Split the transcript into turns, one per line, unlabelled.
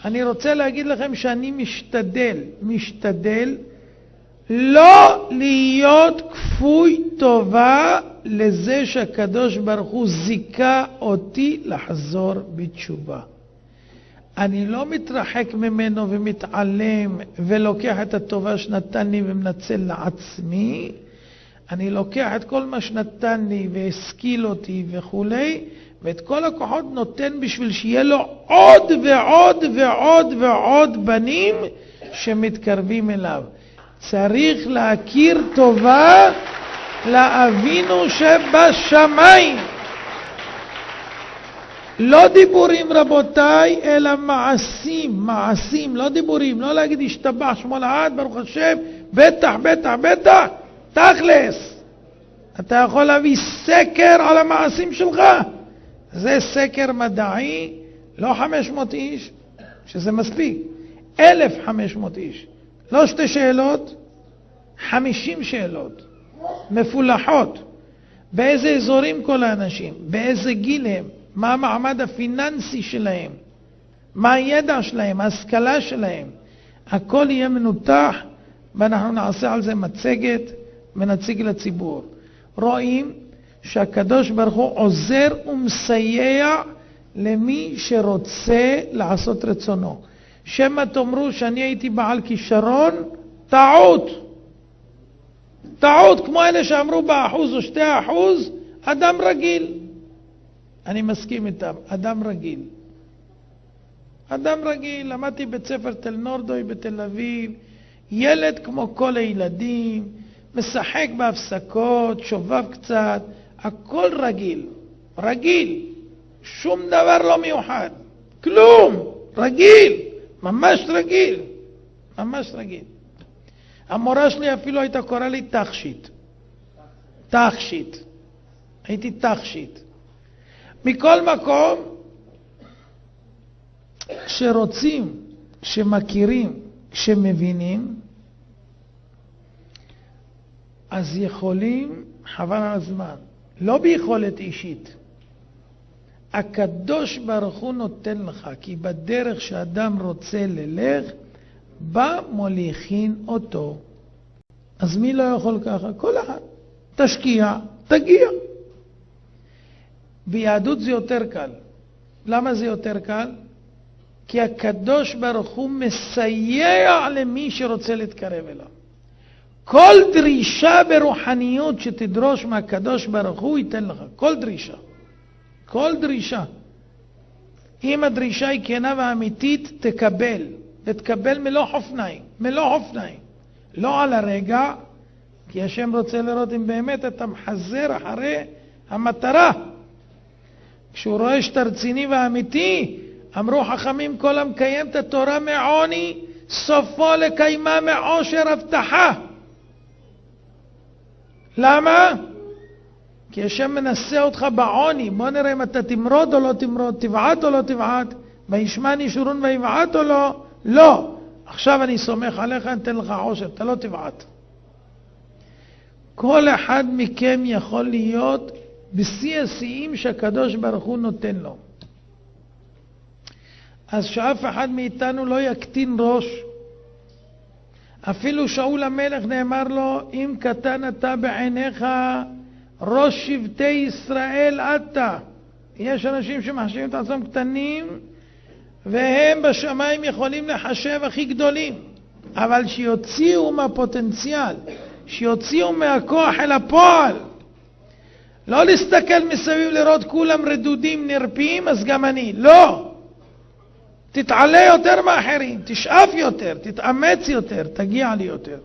אני רוצה להגיד לכם שאני משתדל לא להיות כפוי טובה לזה שהקדוש ברוך הוא זיכה אותי לחזור בתשובה. אני לא מתרחק ממנו ומתעלם ולוקח את הטובה שנתן לי ומנצל לעצמי. אני לוקח את כל מה שנתן לי והשכיל אותי וכולי, ואת כל הכוחות נותן בשביל שיהיה לו עוד ועוד ועוד ועוד בנים שמתקרבים אליו. צריך להכיר טובה לאבינו שבשמיים. לא דיבורים רבותיי, אלא מעשים, לא דיבורים. לא להגיד השתבח שמו לעד, ברוך השם, בטח, תכלס. אתה יכול להביא סקר על המעשים שלך. זה סקר מדעי, לא 500 איש, שזה מספיק. 1,500 איש. לא 2 שאלות, 50 שאלות. מפולחות. באיזה אזורים כל האנשים? באיזה גיל הם? מה המעמד הפיננסי שלהם? מה הידע שלהם? ההשכלה שלהם? הכל יהיה מנותח, ואנחנו נעשה על זה מצגת ונציג לציבור. רואים שהקדוש ברוך הוא עוזר ומסייע למי שרוצה לעשות רצונו. שמה תאמרו שאני הייתי בעל כישרון, טעות, כמו אלה שאמרו ב1% או 2%, אדם רגיל. אני מסכים איתם, אדם רגיל. למדתי בית ספר תל נורדוי בתל אביב, ילד כמו כל הילדים, משחק בהפסקות, שובב קצת, הכל רגיל, שום דבר לא מיוחד, כלום, ממש רגיל. המורה שלי אפילו הייתה קורא לי תכשיט. הייתי תכשיט. מכל מקום, כשרוצים, כשמכירים, כשמבינים, אז יכולים, חבל על הזמן, לא ביכולת אישית. הקדוש ברוך הוא נותן לך, כי בדרך שאדם רוצה ללך, בא מוליכין אותו. אז מי לא יכול ככה? כל אחד. תשקיע, תגיע. ביהדות זה יותר קל. למה זה יותר קל? כי הקדוש ברוך הוא מסייע למי שרוצה להתקרב אליו. כל דרישה ברוחניות שתדרוש מהקדוש ברוך הוא ייתן לך. כל דרישה. אם הדרישה היא כנה ואמיתית, תקבל. ותקבל מלוא חופניים. לא על הרגע, כי השם רוצה לראות אם באמת אתה מחזר אחרי המטרה. כשהוא רואה שאתה רציני ואמיתי, אמרו חכמים, כל המקיים את התורה מעוני, סופו לקיימה מעושר הבטחה. למה? כי השם מנסה אותך בעוני. בוא נראה אם אתה תמרוד או לא תמרוד, תבעט או לא תבעט, וישמעני שורון ויבעט או לא. לא. עכשיו אני סומך עליך, אני אתן לך עושר, אתה לא תבעט. כל אחד מכם יכול להיות בשיא השיאים שהקדוש ברוך הוא נותן לו. אז שאף אחד מאיתנו לא יקטין ראש. אפילו שאול המלך נאמר לו, אם קטן אתה בעיניך, ראש שבטי ישראל אתה. יש אנשים שמחשבים את עצמם קטנים, והם בשמיים יכולים לחשב הכי גדולים. אבל שיוציאו מהפוטנציאל, שיוציאו מהכוח אל הפועל. לא להסתכל מסביב לראות כולם רדודים נרפים, אז גם אני. לא. תתעלה יותר מאחרים, תשאף יותר, תתאמץ יותר, תגיע לי יותר.